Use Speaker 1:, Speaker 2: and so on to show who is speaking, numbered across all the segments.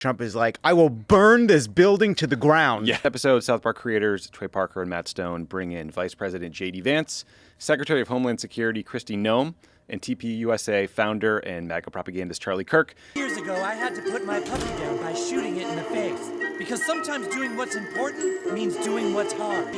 Speaker 1: Trump is like, I will burn this building to the ground.
Speaker 2: Yeah. Episode, South Park creators Trey Parker and Matt Stone bring in Vice President J.D. Vance, Secretary of Homeland Security Kristi Noem, and TPUSA founder and MAGA propagandist Charlie Kirk.
Speaker 3: Years ago, I had to put my puppy down by shooting it in the face. Because sometimes doing what's important means doing what's hard.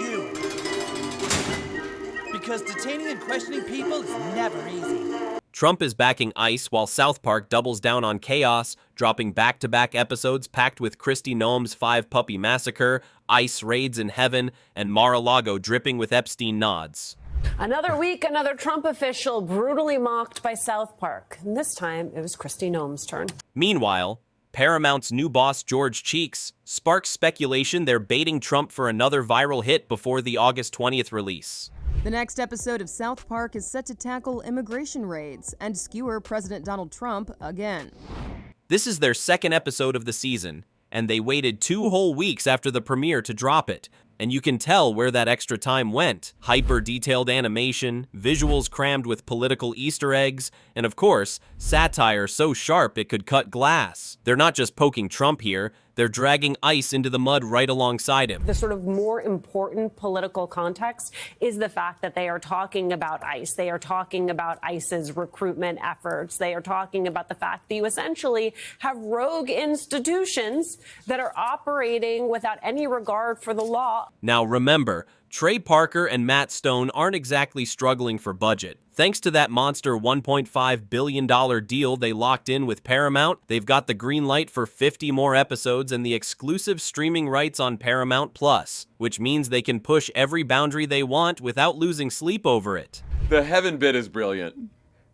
Speaker 3: Because detaining and questioning people is never easy.
Speaker 4: Trump is backing ICE while South Park doubles down on chaos, dropping back-to-back episodes packed with Kristi Noem's 5-puppy massacre, ICE raids in heaven, and Mar-a-Lago dripping with Epstein nods.
Speaker 5: Another week, another Trump official brutally mocked by South Park. And this time, it was Kristi Noem's turn.
Speaker 4: Meanwhile, Paramount's new boss, George Cheeks, sparks speculation they're baiting Trump for another viral hit before the August 20th release.
Speaker 6: The next episode of South Park is set to tackle immigration raids and skewer President Donald Trump again.
Speaker 4: This is their second episode of the season, and they waited 2 whole weeks after the premiere to drop it. And you can tell where that extra time went. Hyper-detailed animation, visuals crammed with political Easter eggs, and of course, satire so sharp it could cut glass. They're not just poking Trump here, they're dragging ICE into the mud right alongside him.
Speaker 5: The sort of more important political context is the fact that they are talking about ICE. They are talking about ICE's recruitment efforts. They are talking about the fact that you essentially have rogue institutions that are operating without any regard for the law.
Speaker 4: Now remember, Trey Parker and Matt Stone aren't exactly struggling for budget. Thanks to that monster $1.5 billion deal they locked in with Paramount, they've got the green light for 50 more episodes and the exclusive streaming rights on Paramount Plus, which means they can push every boundary they want without losing sleep over it.
Speaker 7: The heaven bit is brilliant.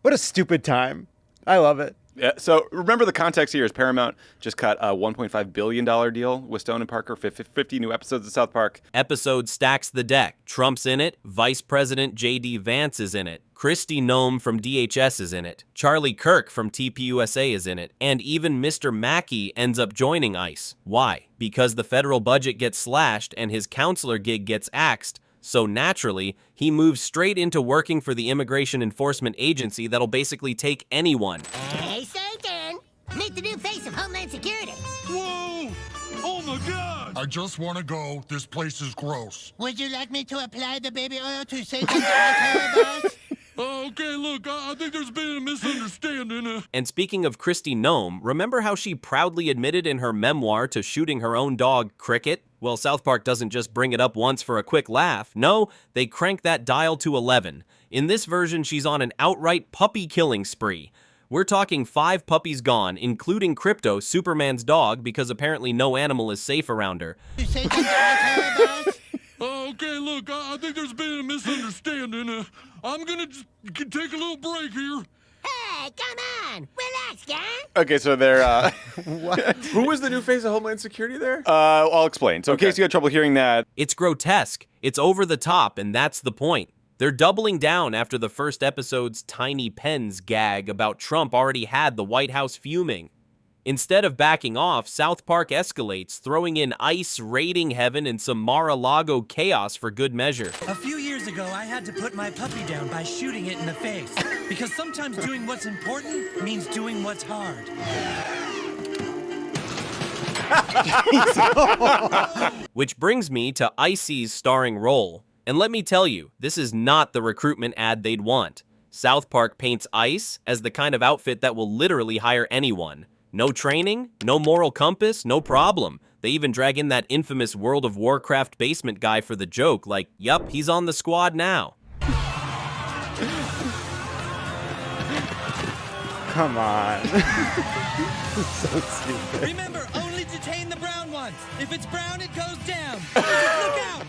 Speaker 1: What a stupid time. I love it.
Speaker 2: Yeah, so remember the context here is Paramount just cut a $1.5 billion deal with Stone and Parker for 50 new episodes of South Park.
Speaker 4: Episode stacks the deck. Trump's in it, Vice President J.D. Vance is in it, Kristi Noem from DHS is in it, Charlie Kirk from TPUSA is in it, and even Mr. Mackey ends up joining ICE. Why? Because the federal budget gets slashed and his counselor gig gets axed. So naturally, he moves straight into working for the Immigration Enforcement Agency that'll basically take anyone.
Speaker 8: Hey, Satan! Meet the new face of Homeland Security.
Speaker 9: Whoa! Oh my God!
Speaker 10: I just want to go. This place is gross.
Speaker 8: Would you like me to apply the baby oil to Satan's altar, boss?
Speaker 9: Okay, look, I think there's been a misunderstanding.
Speaker 4: And speaking of Kristi Noem, remember how she proudly admitted in her memoir to shooting her own dog, Cricket? Well, South Park doesn't just bring it up once for a quick laugh. No, they crank that dial to 11. In this version, she's on an outright puppy killing spree. We're talking 5 puppies gone, including Crypto, Superman's dog, because apparently no animal is safe around her.
Speaker 8: Satan's altar, boss?
Speaker 9: Okay, look, I think there's been a misunderstanding. I'm gonna just take a little break here.
Speaker 8: Hey, come on! Relax, gang!
Speaker 2: Okay, so they're,
Speaker 7: Who was the new face of Homeland Security there?
Speaker 2: I'll explain. So in case you had trouble hearing that,
Speaker 4: It's grotesque, it's over the top, and that's the point. They're doubling down after the first episode's Tiny Pens gag about Trump already had the White House fuming. Instead of backing off, South Park escalates, throwing in ICE raiding heaven and some Mar-a-Lago chaos for good measure.
Speaker 3: A few years ago, I had to put my puppy down by shooting it in the face. Because sometimes doing what's important means doing what's hard.
Speaker 4: Which brings me to ICE's starring role. And let me tell you, this is not the recruitment ad they'd want. South Park paints ICE as the kind of outfit that will literally hire anyone. No training, no moral compass, no problem. They even drag in that infamous World of Warcraft basement guy for the joke, like, yup, he's on the squad now.
Speaker 1: Come on. So stupid.
Speaker 3: Remember, only detain the brown ones. If it's brown, it goes down. Look out!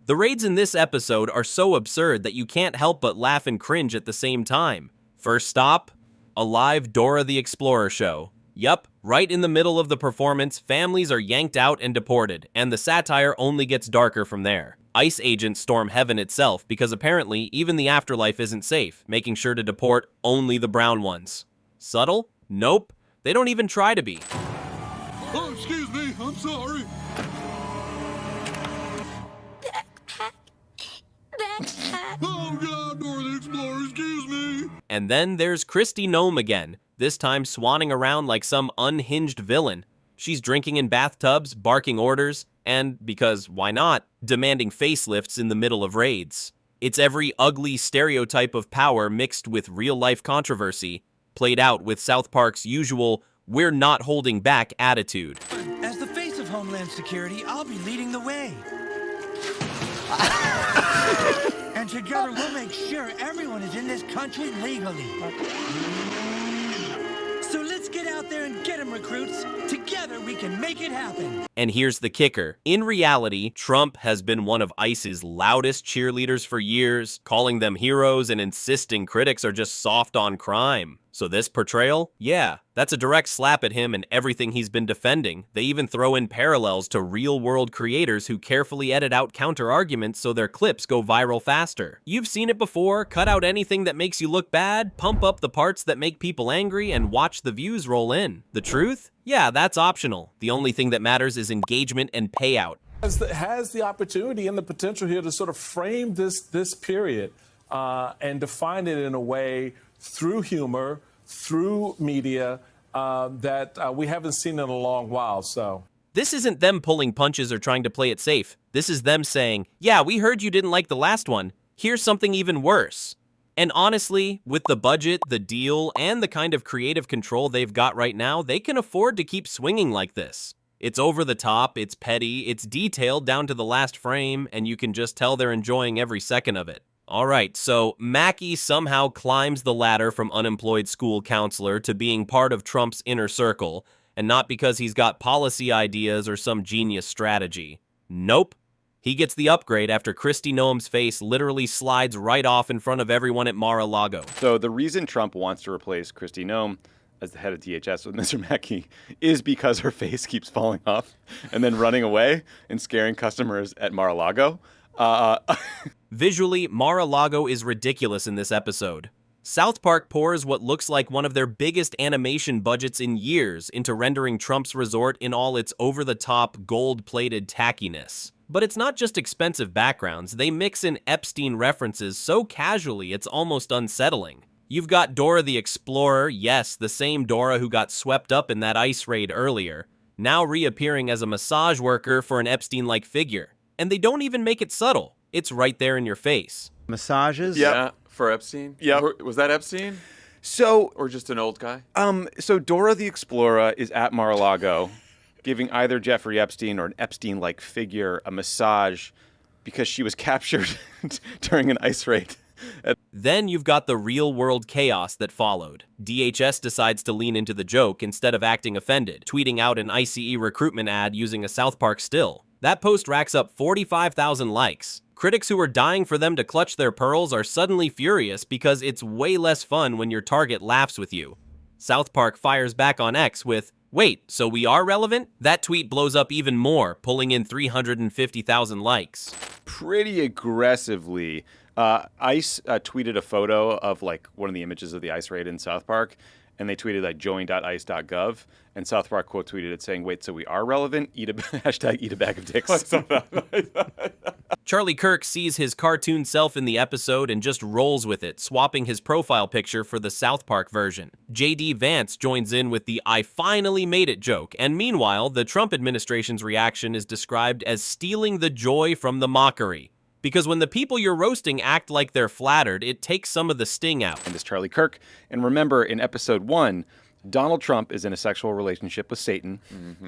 Speaker 4: The raids in this episode are so absurd that you can't help but laugh and cringe at the same time. First stop, a live Dora the Explorer show. Yup, right in the middle of the performance, families are yanked out and deported, and the satire only gets darker from there. ICE agents storm heaven itself because apparently even the afterlife isn't safe, making sure to deport only the brown ones. Subtle? Nope. They don't even try to be.
Speaker 9: Oh, excuse me, I'm sorry. Oh God, Dora the Explorer, excuse me.
Speaker 4: And then there's Kristi Noem again, this time swanning around like some unhinged villain. She's drinking in bathtubs, barking orders, and, because why not, demanding facelifts in the middle of raids. It's every ugly stereotype of power mixed with real-life controversy, played out with South Park's usual "we're not holding back" attitude.
Speaker 3: As the face of Homeland Security, I'll be leading the way. And together we'll make sure everyone is in this country legally. So let's get out there and get them, recruits. Together we can make it happen.
Speaker 4: And here's the kicker. In reality, Trump has been one of ICE's loudest cheerleaders for years, calling them heroes and insisting critics are just soft on crime. So this portrayal? Yeah, that's a direct slap at him and everything he's been defending. They even throw in parallels to real-world creators who carefully edit out counter-arguments so their clips go viral faster. You've seen it before, cut out anything that makes you look bad, pump up the parts that make people angry, and watch the views roll in. The truth? Yeah, that's optional. The only thing that matters is engagement and payout.
Speaker 11: Has the opportunity and the potential here to sort of frame this period and define it in a way through humor, through media, that we haven't seen in a long while. So
Speaker 4: this isn't them pulling punches or trying to play it safe. This is them saying, yeah, we heard you didn't like the last one. Here's something even worse. And honestly, with the budget, the deal, and the kind of creative control they've got right now, they can afford to keep swinging like this. It's over the top, it's petty, it's detailed down to the last frame, and you can just tell they're enjoying every second of it. Alright, so Mackie somehow climbs the ladder from unemployed school counselor to being part of Trump's inner circle, and not because he's got policy ideas or some genius strategy. Nope. He gets the upgrade after Kristi Noem's face literally slides right off in front of everyone at Mar-a-Lago.
Speaker 2: So the reason Trump wants to replace Kristi Noem as the head of DHS with Mr. Mackey is because her face keeps falling off and then running away and scaring customers at Mar-a-Lago.
Speaker 4: Visually, Mar-a-Lago is ridiculous in this episode. South Park pours what looks like one of their biggest animation budgets in years into rendering Trump's resort in all its over-the-top, gold-plated tackiness. But it's not just expensive backgrounds, they mix in Epstein references so casually it's almost unsettling. You've got Dora the Explorer, yes, the same Dora who got swept up in that ICE raid earlier, now reappearing as a massage worker for an Epstein-like figure. And they don't even make it subtle. It's right there in your face.
Speaker 1: Massages?
Speaker 7: Yeah, for Epstein?
Speaker 2: Yep.
Speaker 7: Was that Epstein?
Speaker 2: So,
Speaker 7: Or just an old guy?
Speaker 2: so Dora the Explorer is at Mar-a-Lago giving either Jeffrey Epstein or an Epstein-like figure a massage because she was captured during an ICE raid.
Speaker 4: Then you've got the real-world chaos that followed. DHS decides to lean into the joke instead of acting offended, tweeting out an ICE recruitment ad using a South Park still. That post racks up 45,000 likes. Critics who are dying for them to clutch their pearls are suddenly furious because it's way less fun when your target laughs with you. South Park fires back on X with, "Wait, so we are relevant?" That tweet blows up even more, pulling in 350,000 likes.
Speaker 2: Pretty aggressively. ICE tweeted a photo of like one of the images of the ICE raid in South Park, and they tweeted like join.ice.gov, and South Park quote tweeted it saying, "Wait, so we are relevant? Hashtag eat a bag of dicks."
Speaker 4: Charlie Kirk sees his cartoon self in the episode and just rolls with it, swapping his profile picture for the South Park version. JD Vance joins in with the "I finally made it" joke, and meanwhile, the Trump administration's reaction is described as stealing the joy from the mockery. Because when the people you're roasting act like they're flattered, it takes some of the sting out.
Speaker 2: And this Charlie Kirk. And remember, in episode 1, Donald Trump is in a sexual relationship with Satan.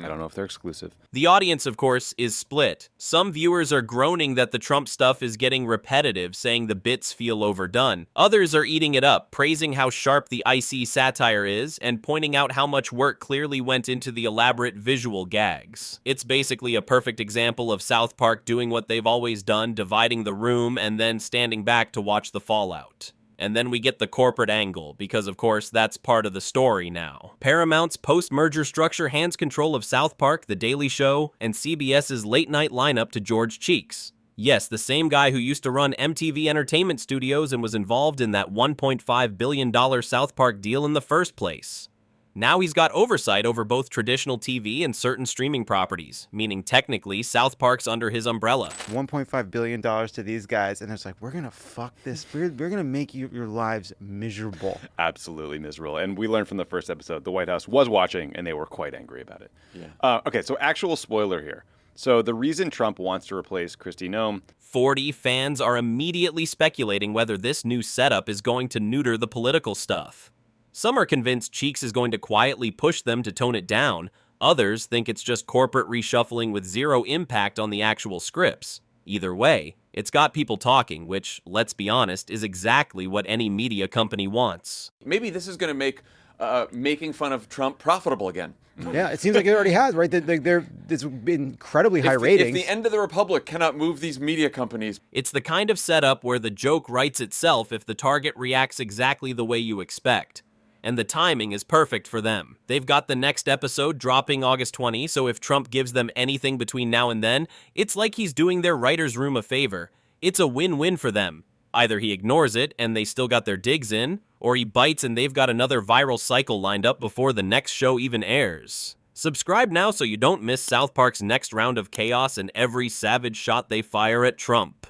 Speaker 2: I don't know if they're exclusive.
Speaker 4: The audience, of course, is split. Some viewers are groaning that the Trump stuff is getting repetitive, saying the bits feel overdone. Others are eating it up, praising how sharp the icy satire is, and pointing out how much work clearly went into the elaborate visual gags. It's basically a perfect example of South Park doing what they've always done, dividing the room and then standing back to watch the fallout. And then we get the corporate angle, because of course that's part of the story now. Paramount's post-merger structure hands control of South Park, The Daily Show, and CBS's late-night lineup to George Cheeks. Yes, the same guy who used to run MTV Entertainment Studios and was involved in that $1.5 billion South Park deal in the first place. Now he's got oversight over both traditional TV and certain streaming properties, meaning technically South Park's under his umbrella.
Speaker 1: $1.5 billion to these guys, and it's like, we're gonna fuck this. We're gonna make your lives miserable.
Speaker 2: Absolutely miserable. And we learned from the first episode the White House was watching, and they were quite angry about it.
Speaker 7: Yeah.
Speaker 2: Okay, so actual spoiler here. So the reason Trump wants to replace Kristi Noem,
Speaker 4: 40 fans are immediately speculating whether this new setup is going to neuter the political stuff. Some are convinced Cheeks is going to quietly push them to tone it down. Others think it's just corporate reshuffling with zero impact on the actual scripts. Either way, it's got people talking, which, let's be honest, is exactly what any media company wants.
Speaker 7: Maybe this is going to make making fun of Trump profitable again.
Speaker 1: Yeah, it seems like it already has, right? There's been incredibly high ratings.
Speaker 7: If the end of the republic cannot move these media companies.
Speaker 4: It's the kind of setup where the joke writes itself if the target reacts exactly the way you expect. And the timing is perfect for them. They've got the next episode dropping August 20, so if Trump gives them anything between now and then, it's like he's doing their writer's room a favor. It's a win-win for them. Either he ignores it and they still got their digs in, or he bites and they've got another viral cycle lined up before the next show even airs. Subscribe now so you don't miss South Park's next round of chaos and every savage shot they fire at Trump.